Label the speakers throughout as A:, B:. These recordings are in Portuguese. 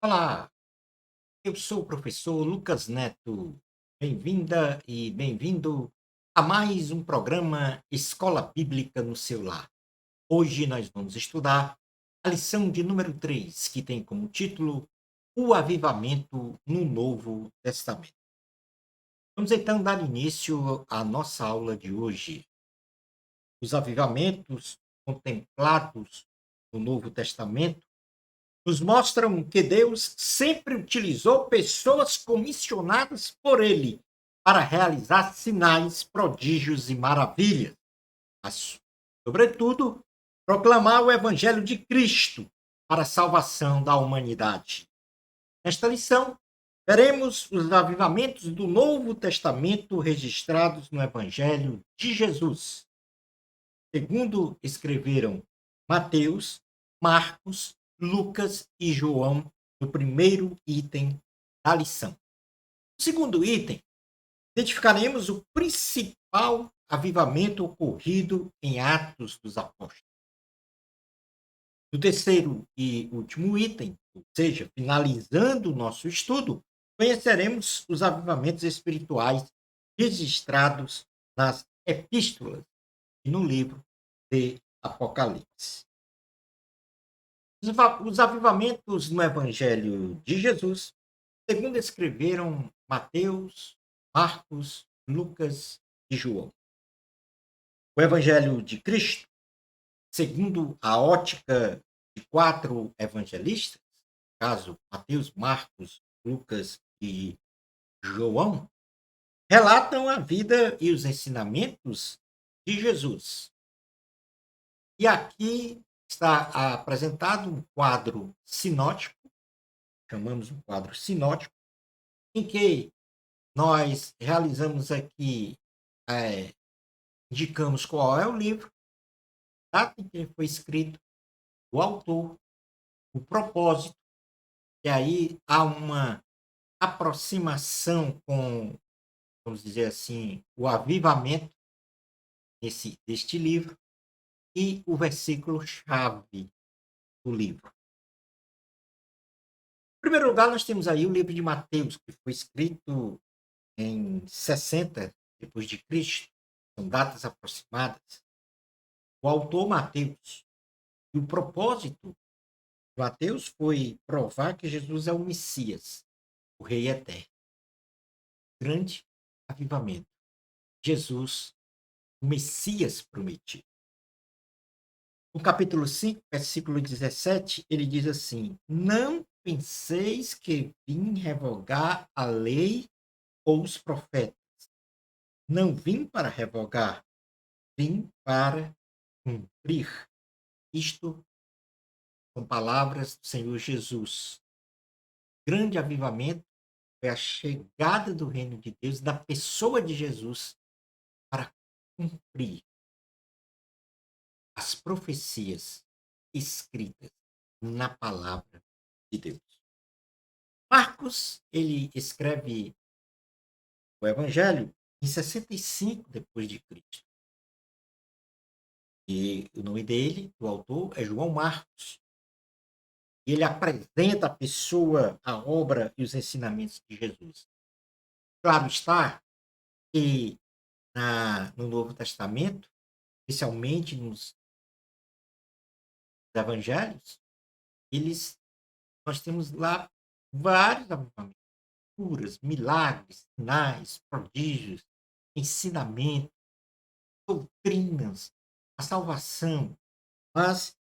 A: Olá, eu sou o professor Lucas Neto. Bem-vinda e bem-vindo a mais um programa Escola Bíblica no seu lar. Hoje nós vamos estudar a lição de número 3, que tem como título O Avivamento no Novo Testamento. Vamos então dar início à nossa aula de hoje. Os avivamentos contemplados no Novo Testamento nos mostram que Deus sempre utilizou pessoas comissionadas por Ele para realizar sinais, prodígios e maravilhas, mas, sobretudo, proclamar o Evangelho de Cristo para a salvação da humanidade. Nesta lição, veremos os avivamentos do Novo Testamento registrados no Evangelho de Jesus, segundo escreveram Mateus, Marcos, Lucas e João no primeiro item da lição. No segundo item, identificaremos o principal avivamento ocorrido em Atos dos Apóstolos. No terceiro e último item, ou seja, finalizando o nosso estudo, conheceremos os avivamentos espirituais registrados nas epístolas e no livro de Apocalipse. Os avivamentos no Evangelho de Jesus, segundo escreveram Mateus, Marcos, Lucas e João. O Evangelho de Cristo, segundo a ótica de quatro evangelistas, no caso Mateus, Marcos, Lucas e João, relatam a vida e os ensinamentos de Jesus. E aqui está apresentado um quadro sinótico, chamamos um quadro sinótico, em que nós realizamos aqui, eh, indicamos qual é o livro, a data em que ele foi escrito, o autor, o propósito, e aí há uma aproximação com, vamos dizer assim, o avivamento deste livro e o versículo-chave do livro. Em primeiro lugar, nós temos aí o livro de Mateus, que foi escrito em 60 depois de Cristo, são datas aproximadas. O autor Mateus, e o propósito de Mateus foi provar que Jesus é o Messias, o Rei Eterno. Grande avivamento. Jesus, o Messias prometido. No capítulo 5, versículo 17, ele diz assim: Não penseis que vim revogar a lei ou os profetas. Não vim para revogar, vim para cumprir. Isto são palavras do Senhor Jesus. Grande avivamento foi a chegada do reino de Deus, da pessoa de Jesus, para cumprir as profecias escritas na palavra de Deus. Marcos, ele escreve o Evangelho em 65 depois de Cristo. E o nome dele, do autor, é João Marcos. E ele apresenta a pessoa, a obra e os ensinamentos de Jesus. Claro está que no Novo Testamento, especialmente nos evangelhos, nós temos lá vários avivamentos, curas, milagres, sinais, prodígios, ensinamentos, doutrinas, a salvação. Mas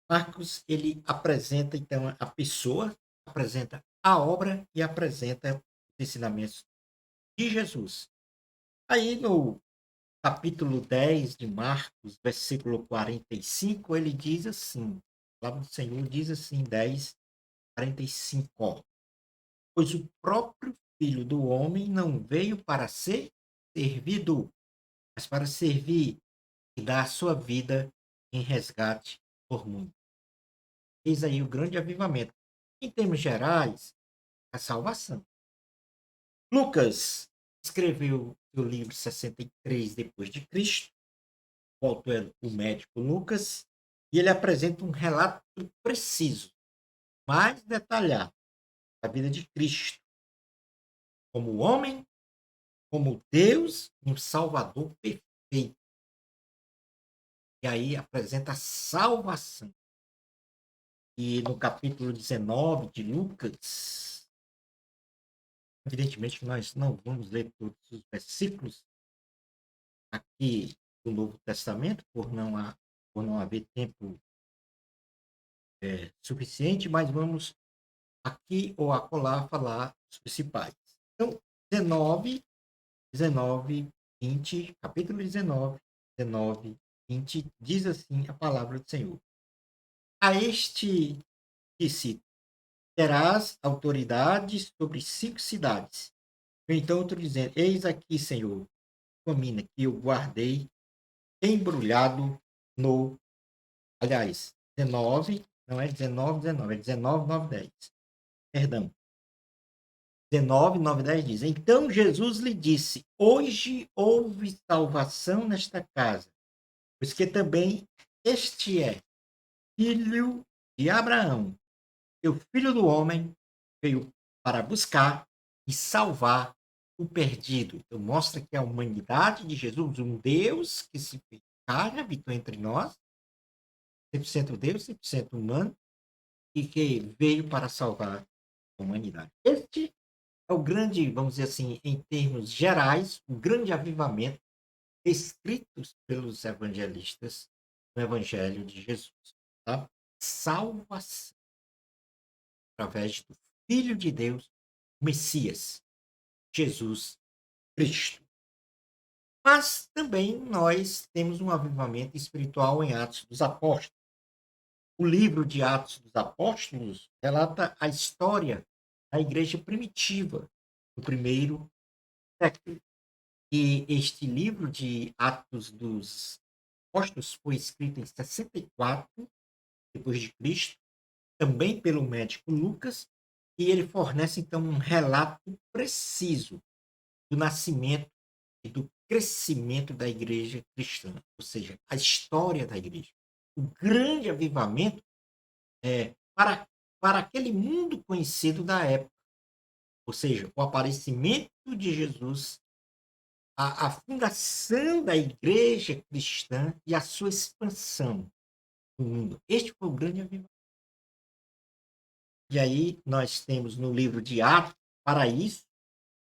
A: Marcos, ele apresenta então a pessoa, apresenta a obra e apresenta os ensinamentos de Jesus. Aí no capítulo 10 de Marcos, versículo 45, ele diz assim, a palavra do Senhor diz assim, 10, 45, ó, pois o próprio Filho do Homem não veio para ser servido, mas para servir e dar a sua vida em resgate por muitos. Eis aí o grande avivamento. Em termos gerais, a salvação. Lucas escreveu o livro 63 depois de Cristo, o autor é o médico Lucas, e ele apresenta um relato preciso, mais detalhado, da vida de Cristo, como homem, como Deus e um Salvador perfeito. E aí apresenta a salvação. E no capítulo 19 de Lucas, evidentemente que nós não vamos ler todos os versículos aqui do Novo Testamento, por não haver tempo suficiente, mas vamos aqui ou acolá falar os principais. Então, 19, 19, 20, capítulo 19, 19, 20, diz assim a palavra do Senhor. A este disse, terás autoridade sobre 5 cidades. Então outro dizendo, eis aqui, Senhor, uma mina que eu guardei embrulhado no, aliás, 19, não é 19, 19, é 19, 9, 10. Perdão. 19, 9, 10 diz, então Jesus lhe disse, hoje houve salvação nesta casa, pois que também este é filho de Abraão. E o Filho do Homem veio para buscar e salvar o perdido. Então, mostra que a humanidade de Jesus, um Deus que se fez carne, habitou entre nós, 100% Deus, 100% humano, e que veio para salvar a humanidade. Este é o grande, vamos dizer assim, em termos gerais, o grande avivamento escritos pelos evangelistas no Evangelho de Jesus. Tá? Salvação através do Filho de Deus, Messias, Jesus Cristo. Mas também nós temos um avivamento espiritual em Atos dos Apóstolos. O livro de Atos dos Apóstolos relata a história da igreja primitiva, do primeiro século. E este livro de Atos dos Apóstolos foi escrito em 64 depois de Cristo, também pelo médico Lucas, e ele fornece então um relato preciso do nascimento e do crescimento da igreja cristã, ou seja, a história da igreja. O grande avivamento é para aquele mundo conhecido da época, ou seja, o aparecimento de Jesus, a fundação da igreja cristã e a sua expansão no mundo. Este foi o grande avivamento. E aí nós temos no livro de Atos, para isso,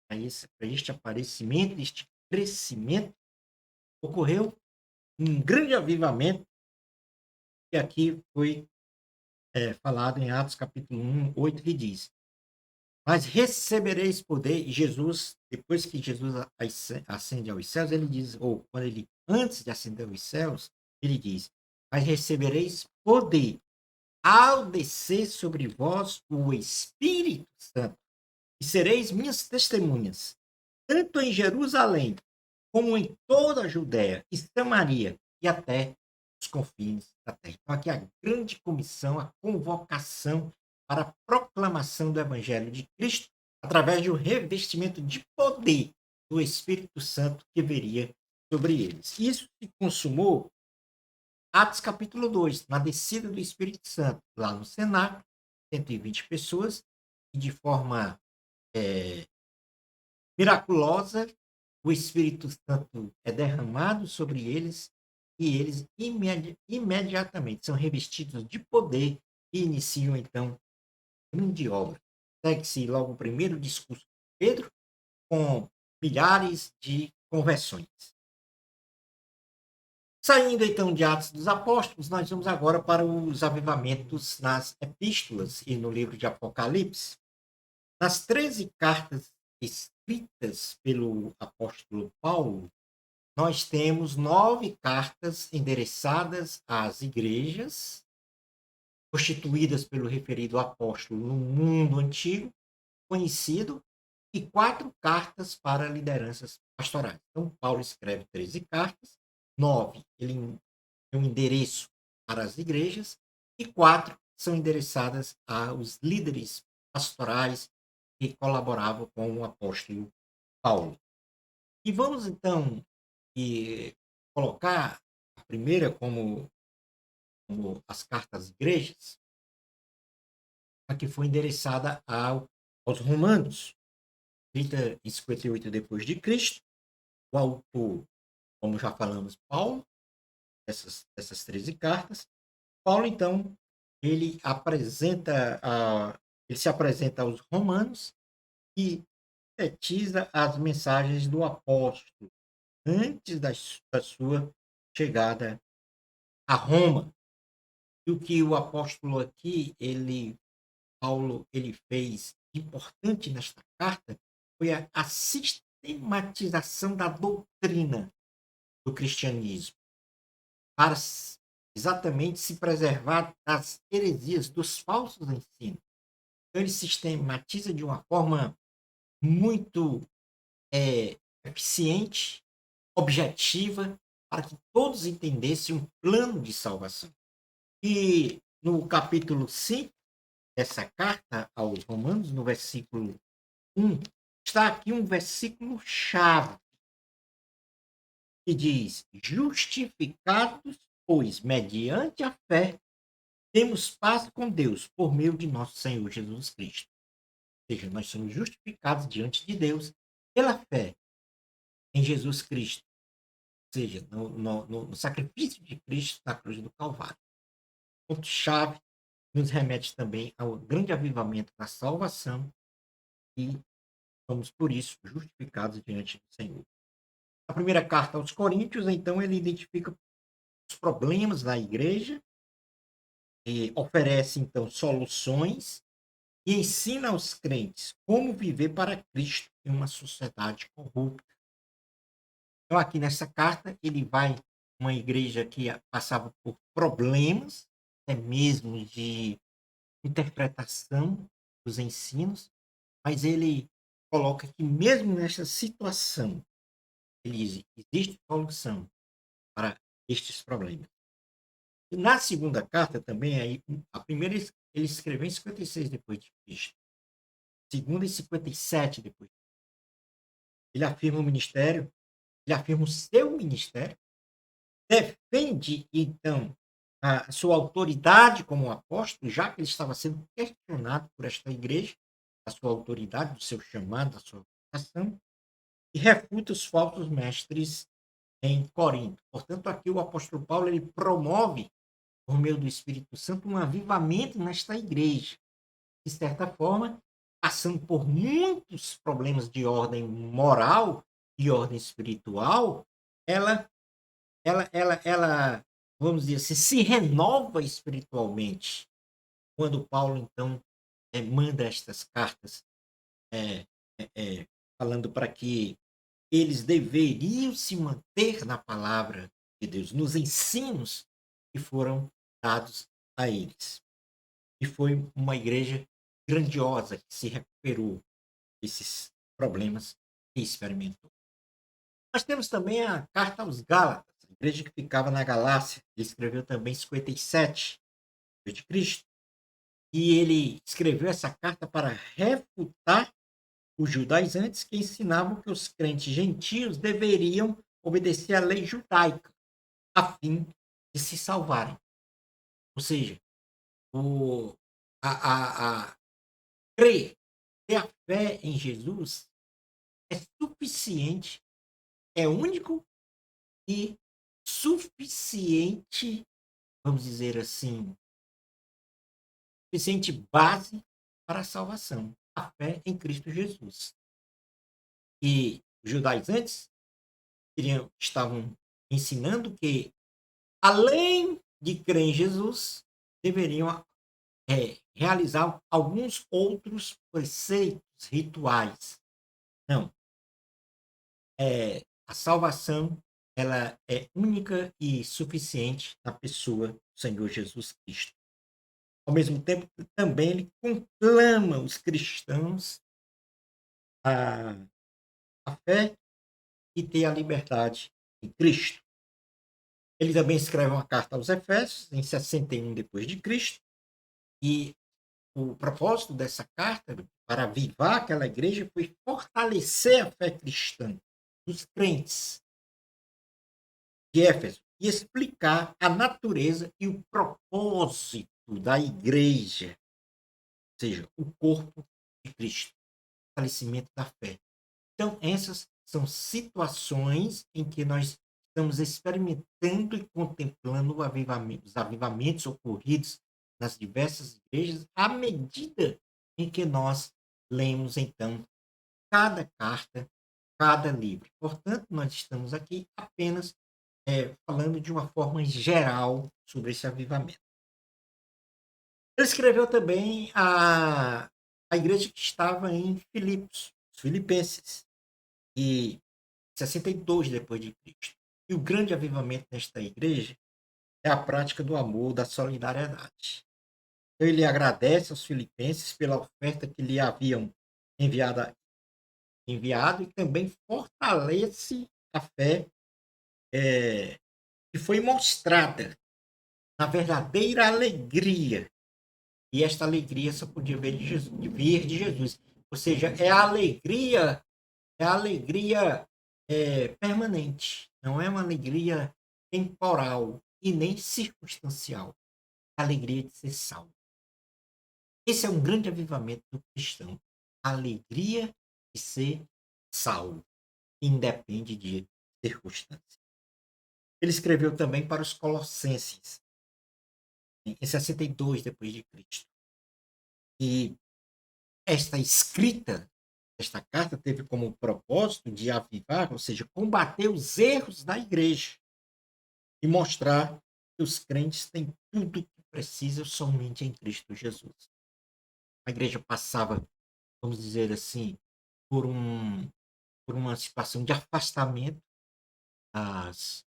A: para este aparecimento, este crescimento, ocorreu um grande avivamento, que aqui foi falado em Atos capítulo 1, 8, que diz, mas recebereis poder, e Jesus, depois que Jesus ascende aos céus, ele diz, ou quando ele, antes de ascender aos céus, ele diz, mas recebereis poder ao descer sobre vós o Espírito Santo, e sereis minhas testemunhas, tanto em Jerusalém, como em toda a Judéia e Samaria, e até os confins da terra. Então, aqui a grande comissão, a convocação para a proclamação do Evangelho de Cristo, através de um revestimento de poder do Espírito Santo que viria sobre eles. Isso se consumou Atos capítulo 2, na descida do Espírito Santo, lá no Cenáculo, 120 pessoas, e de forma miraculosa, o Espírito Santo é derramado sobre eles e eles imediatamente são revestidos de poder e iniciam então grande obra. Segue-se logo o primeiro discurso de Pedro, com milhares de conversões. Saindo então de Atos dos Apóstolos, nós vamos agora para os avivamentos nas epístolas e no livro de Apocalipse. Nas 13 cartas escritas pelo apóstolo Paulo, nós temos 9 cartas endereçadas às igrejas, constituídas pelo referido apóstolo no mundo antigo, conhecido, e 4 cartas para lideranças pastorais. Então, Paulo escreve 13 cartas, 9 ele é um endereço para as igrejas, e 4 são endereçadas aos líderes pastorais que colaboravam com o apóstolo Paulo. E vamos então colocar a primeira como as cartas às igrejas, a que foi endereçada ao aos Romanos, escrita em 58 depois de Cristo. O autor, como já falamos, Paulo, essas 13 cartas. Paulo, então, ele apresenta ele se apresenta aos romanos e sintetiza as mensagens do apóstolo antes da sua chegada a Roma. E o que o apóstolo aqui, Paulo, ele fez importante nesta carta foi a sistematização da doutrina do cristianismo, para exatamente se preservar das heresias, dos falsos ensinos. Então, ele sistematiza de uma forma muito eficiente, objetiva, para que todos entendessem um plano de salvação. E no capítulo 5 dessa carta aos Romanos, no versículo 1, está aqui um versículo chave que diz: justificados, pois, mediante a fé, temos paz com Deus por meio de nosso Senhor Jesus Cristo. Ou seja, nós somos justificados diante de Deus pela fé em Jesus Cristo, ou seja, no sacrifício de Cristo na cruz do Calvário. Ponto-chave nos remete também ao grande avivamento da salvação e somos, por isso, justificados diante do Senhor. A primeira carta aos Coríntios, então, ele identifica os problemas da igreja, e oferece, então, soluções e ensina aos crentes como viver para Cristo em uma sociedade corrupta. Então, aqui nessa carta, ele vai uma igreja que passava por problemas, até mesmo de interpretação dos ensinos, mas ele coloca que mesmo nessa situação, existe solução para estes problemas. E na segunda carta também, a primeira ele escreveu em 56 depois de Cristo, a segunda em 57 depois. Ele afirma o ministério, ele afirma o seu ministério, defende, então, a sua autoridade como apóstolo, já que ele estava sendo questionado por esta igreja, a sua autoridade, do seu chamado, da sua vocação, e refuta os falsos mestres em Corinto. Portanto, aqui o apóstolo Paulo ele promove, por meio do Espírito Santo, um avivamento nesta igreja. De certa forma, passando por muitos problemas de ordem moral e ordem espiritual, ela vamos dizer assim, se renova espiritualmente. Quando Paulo, então, manda estas cartas, é, falando para que eles deveriam se manter na palavra de Deus, nos ensinos que foram dados a eles. E foi uma igreja grandiosa que se recuperou desses problemas que experimentou. Nós temos também a carta aos Gálatas, a igreja que ficava na Galácia. Ele escreveu também em 57 depois de Cristo. E ele escreveu essa carta para refutar os judaizantes que ensinavam que os crentes gentios deveriam obedecer à lei judaica a fim de se salvarem. Ou seja, o, a crer, ter a fé em Jesus é suficiente, é único e suficiente, vamos dizer assim, suficiente base para a salvação, a fé em Cristo Jesus. E os judaizantes estavam ensinando que, além de crer em Jesus, deveriam realizar alguns outros preceitos rituais. Não. A salvação ela é única e suficiente na pessoa do Senhor Jesus Cristo. Ao mesmo tempo, também ele conclama os cristãos a, a fé e ter a liberdade em Cristo. Ele também escreve uma carta aos Efésios, em 61 depois de Cristo, e o propósito dessa carta, para avivar aquela igreja, foi fortalecer a fé cristã dos crentes de Éfeso e explicar a natureza e o propósito da igreja, ou seja, o corpo de Cristo, fortalecimento da fé. Então, essas são situações em que nós estamos experimentando e contemplando os avivamentos ocorridos nas diversas igrejas, à medida em que nós lemos, então, cada carta, cada livro. Portanto, nós estamos aqui apenas falando de uma forma geral sobre esse avivamento. Ele escreveu também a igreja que estava em Filipos, os filipenses, e 62 depois de Cristo. E o grande avivamento nesta igreja é a prática do amor, da solidariedade. Então, ele agradece aos filipenses pela oferta que lhe haviam enviado, enviado e também fortalece a fé que foi mostrada na verdadeira alegria. E esta alegria só podia vir de Jesus. Ou seja, é a alegria permanente. Não é uma alegria temporal e nem circunstancial. É a alegria de ser salvo. Esse é um grande avivamento do cristão. A alegria de ser salvo. Independe de circunstâncias. Ele escreveu também para os Colossenses, em 62 depois de Cristo. E esta escrita, esta carta teve como propósito de avivar, ou seja, combater os erros da igreja e mostrar que os crentes têm tudo o que precisam somente em Cristo Jesus. A igreja passava, vamos dizer assim, por, um, por uma situação de afastamento das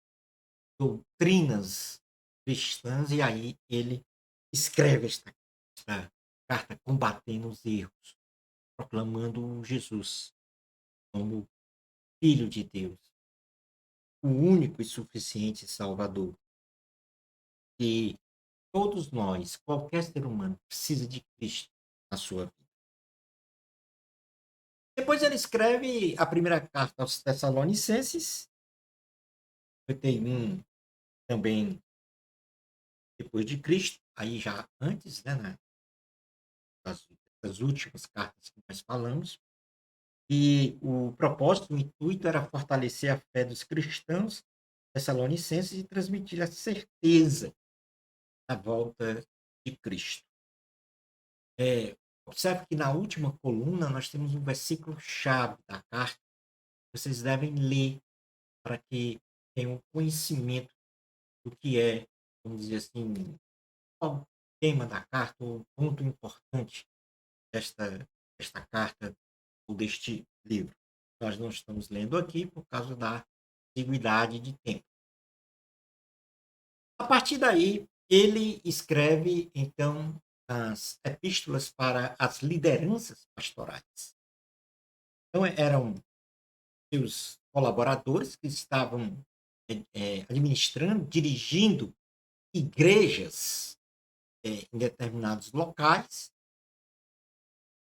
A: doutrinas cristãs, e aí ele escreve esta carta combatendo os erros, proclamando Jesus como Filho de Deus, o único e suficiente Salvador. E todos nós, qualquer ser humano, precisa de Cristo na sua vida. Depois ele escreve a primeira carta aos Tessalonicenses, 51 também depois de Cristo, aí já antes, né, das últimas cartas que nós falamos. E o propósito, o intuito era fortalecer a fé dos cristãos tessalonicenses e transmitir a certeza da volta de Cristo. Observe que na última coluna nós temos um versículo-chave da carta que vocês devem ler para que tenham conhecimento do que é, vamos dizer assim, qual o tema da carta, o ponto importante desta carta ou deste livro. Nós não estamos lendo aqui por causa da antiguidade de tempo. A partir daí, ele escreve, então, as epístolas para as lideranças pastorais. Então, eram seus colaboradores que estavam administrando, dirigindo igrejas em determinados locais.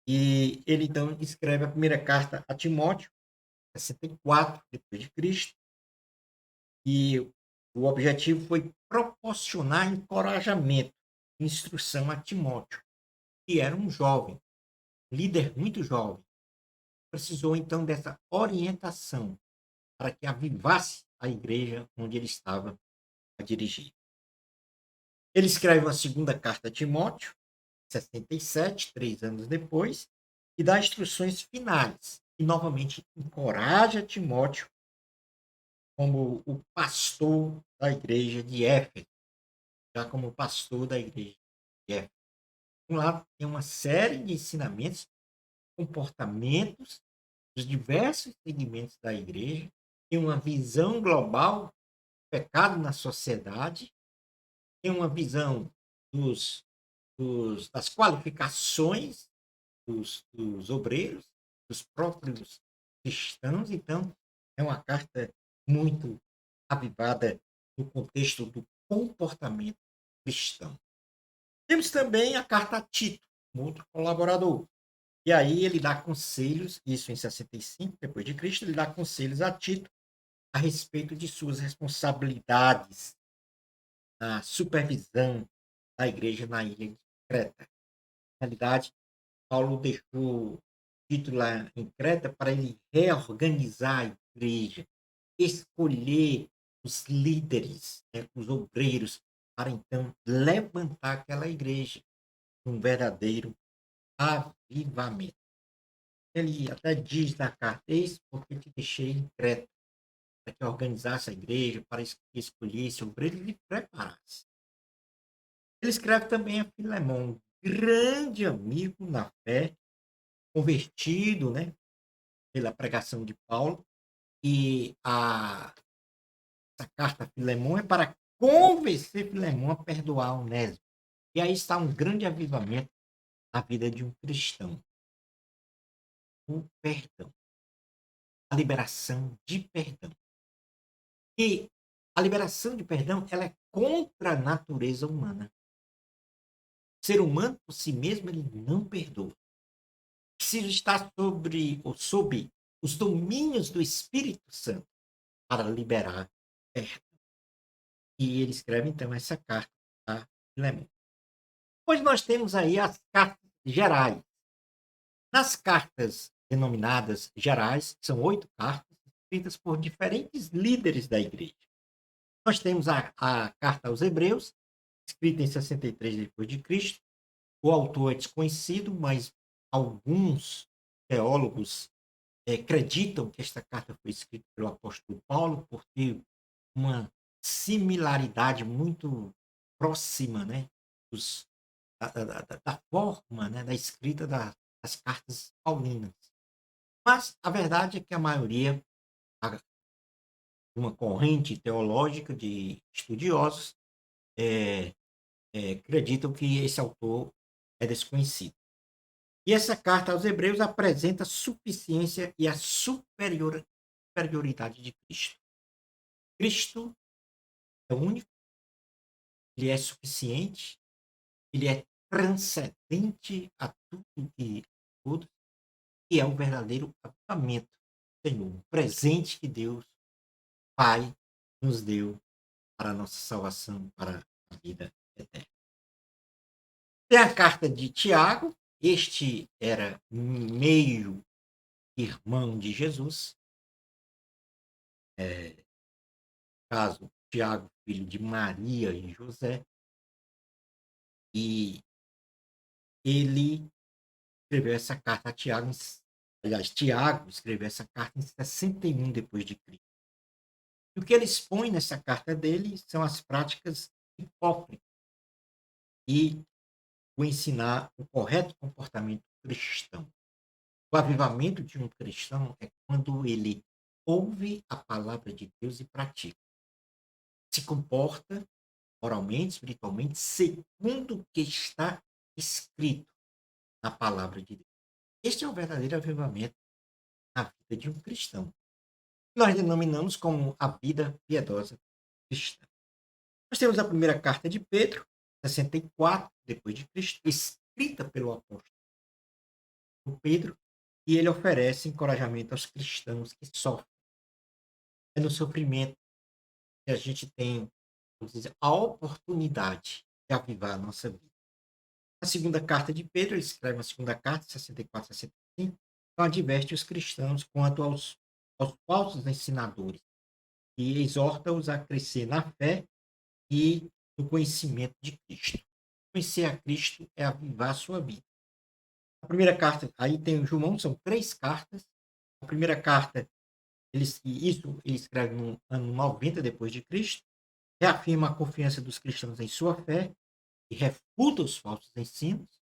A: E ele, então, escreve a primeira carta a Timóteo, 64 depois de Cristo, e o objetivo foi proporcionar encorajamento, instrução a Timóteo, que era um jovem, líder muito jovem. Precisou então dessa orientação para que avivasse a igreja onde ele estava a dirigir. Ele escreve uma segunda carta a Timóteo, 67, 3 anos depois, e dá instruções finais. E novamente encoraja Timóteo como o pastor da igreja de Éfeso, já como pastor da igreja de Éfeso. Lá tem uma série de ensinamentos, comportamentos dos diversos segmentos da igreja, tem uma visão global do pecado na sociedade, tem uma visão das qualificações dos obreiros, dos próprios cristãos. Então, é uma carta muito avivada no contexto do comportamento cristão. Temos também a carta a Tito, um outro colaborador. E aí ele dá conselhos, isso em 65 depois de Cristo, ele dá conselhos a Tito a respeito de suas responsabilidades na supervisão da igreja na ilha de Creta. Na realidade, Paulo deixou o título lá em Creta para ele reorganizar a igreja, escolher os líderes, né, os obreiros, para então levantar aquela igreja num verdadeiro avivamento. Ele até diz na carta: Eis porque te deixei em Creta, para que organizasse a igreja, para que escolhesse obreiros e preparasse. Ele escreve também a Filemão, grande amigo na fé, convertido, né, pela pregação de Paulo, e essa carta a Filemão é para convencer Filemão a perdoar Onésimo. E aí está um grande avivamento na vida de um cristão, o perdão, a liberação de perdão. E a liberação de perdão, ela é contra a natureza humana. O ser humano, por si mesmo, ele não perdoa. Precisa estar sobre ou sob os domínios do Espírito Santo para liberar perdão. E ele escreve, então, essa carta a Filemão. Depois nós temos aí as cartas gerais. Nas cartas denominadas gerais, são 8 cartas, escritas por diferentes líderes da igreja. Nós temos a carta aos Hebreus, escrita em 63 depois de Cristo. O autor é desconhecido, mas alguns teólogos acreditam que esta carta foi escrita pelo apóstolo Paulo por ter uma similaridade muito próxima, né, dos da forma, né, da escrita das cartas paulinas. Mas a verdade é que a maioria, a uma corrente teológica de estudiosos, eh acreditam que esse autor é desconhecido. E essa carta aos Hebreus apresenta a suficiência e a superioridade de Cristo. Cristo é único, ele é suficiente, ele é transcendente a tudo e todos, e é o verdadeiro avivamento do Senhor, um presente que Deus Pai nos deu para a nossa salvação, para a vida eterna. Tem a carta de Tiago, este era meio irmão de Jesus, caso Tiago, filho de Maria e José, e ele escreveu essa carta a Tiago, aliás, Tiago escreveu essa carta em 61 depois de Cristo. E o que ele expõe nessa carta dele são as práticas hipócritas e o ensinar o correto comportamento cristão. O avivamento de um cristão é quando ele ouve a palavra de Deus e pratica. Se comporta moralmente, espiritualmente, segundo o que está escrito na palavra de Deus. Este é o verdadeiro avivamento na vida de um cristão. Nós denominamos como a vida piedosa cristã. Nós temos a primeira carta de Pedro, 64 depois de Cristo, escrita pelo apóstolo Pedro, e ele oferece encorajamento aos cristãos que sofrem. É no sofrimento que a gente tem, vamos dizer, a oportunidade de avivar a nossa vida. A segunda carta de Pedro, ele escreve a segunda carta, 64 a 65, então adverte os cristãos quanto aos falsos ensinadores e exorta-os a crescer na fé e no conhecimento de Cristo. Conhecer a Cristo é avivar a sua vida. A primeira carta, aí tem o João, são 3 cartas. A primeira carta, ele escreve no ano 90 depois de Cristo, reafirma a confiança dos cristãos em sua fé e refuta os falsos ensinos,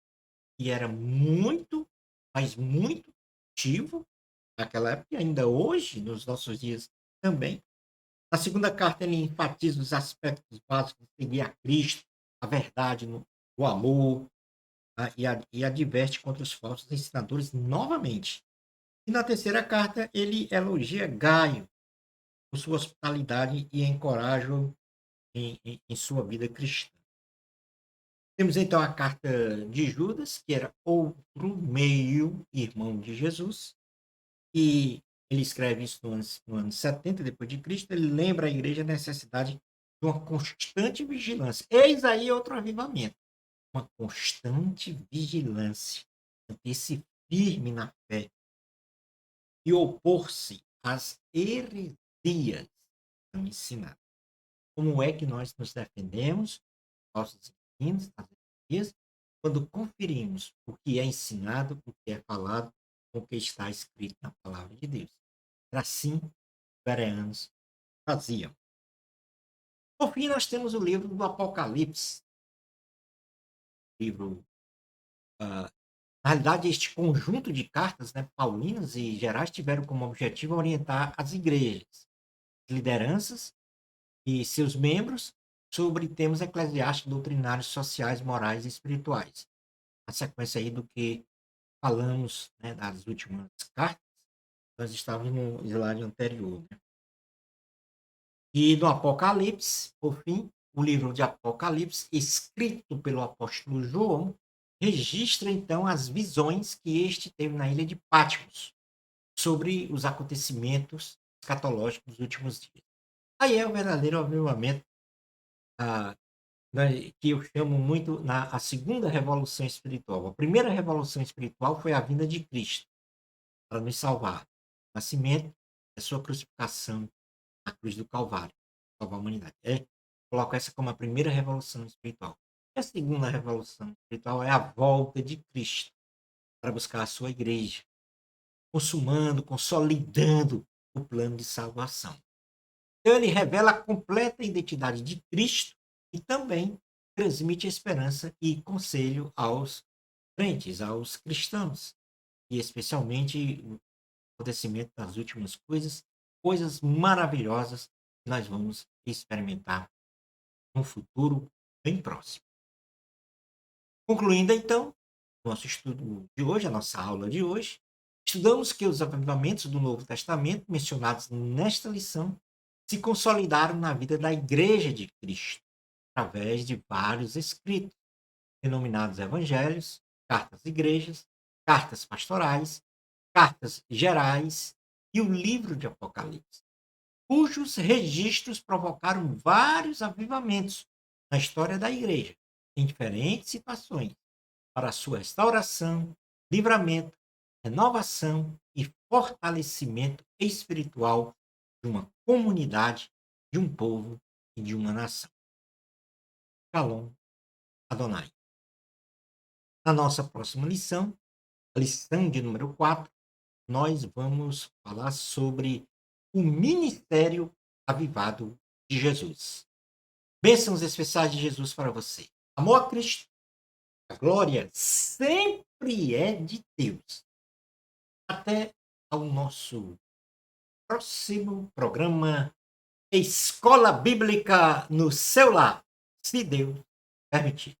A: que era muito, mas muito ativo naquela época e ainda hoje, nos nossos dias também. Na segunda carta, ele enfatiza os aspectos básicos de seguir a Cristo, a verdade, o amor, e adverte contra os falsos ensinadores novamente. E na terceira carta, ele elogia Gaio por sua hospitalidade e encoraja-o em sua vida cristã. Temos então a carta de Judas, que era outro meio-irmão de Jesus, e ele escreve isso no ano 70 depois de Cristo. Ele lembra a igreja a necessidade de uma constante vigilância. Eis aí outro avivamento, uma constante vigilância. manter-se firme na fé e opor-se às heresias que são ensinadas. Como é que nós nos defendemos, nossos ensinos, das heresias, quando conferimos o que é ensinado, o que é falado, com o que está escrito na palavra de Deus. Era assim que os bereanos faziam. Por fim, nós temos o livro do Apocalipse, livro, ah, na realidade, este conjunto de cartas, né, paulinas e gerais, tiveram como objetivo orientar as igrejas, lideranças e seus membros sobre temas eclesiásticos, doutrinários, sociais, morais e espirituais. Na sequência aí do que falamos, né, das últimas cartas, nós estávamos no slide anterior, né? E no Apocalipse, por fim, o livro de Apocalipse, escrito pelo apóstolo João, registra então as visões que este teve na ilha de Patmos sobre os acontecimentos escatológicos dos últimos dias. Aí é o verdadeiro avivamento, ah, né, que eu chamo muito a segunda revolução espiritual. A primeira revolução espiritual foi a vinda de Cristo para nos salvar. O nascimento, a sua crucificação na cruz do Calvário, salvar a humanidade. Coloco essa como a primeira revolução espiritual. E a segunda revolução espiritual é a volta de Cristo para buscar a sua igreja, consumando, consolidando o plano de salvação. Então, ele revela a completa identidade de Cristo e também transmite esperança e conselho aos crentes, aos cristãos, e especialmente o acontecimento das últimas coisas, coisas maravilhosas que nós vamos experimentar no futuro bem próximo. Concluindo, então, nosso estudo de hoje, a nossa aula de hoje, estudamos que os avivamentos do Novo Testamento, mencionados nesta lição, se consolidaram na vida da Igreja de Cristo, através de vários escritos, denominados evangelhos, cartas de igrejas, cartas pastorais, cartas gerais e o livro de Apocalipse, cujos registros provocaram vários avivamentos na história da Igreja, em diferentes situações, para sua restauração, livramento, renovação e fortalecimento espiritual de uma comunidade, de um povo e de uma nação. Shalom Adonai. Na nossa próxima lição, a lição de número 4, nós vamos falar sobre o ministério avivado de Jesus. Bênçãos especiais de Jesus para você. Amor a Cristo, a glória sempre é de Deus. Até ao nosso próximo programa Escola Bíblica no seu lar, se Deus permitir.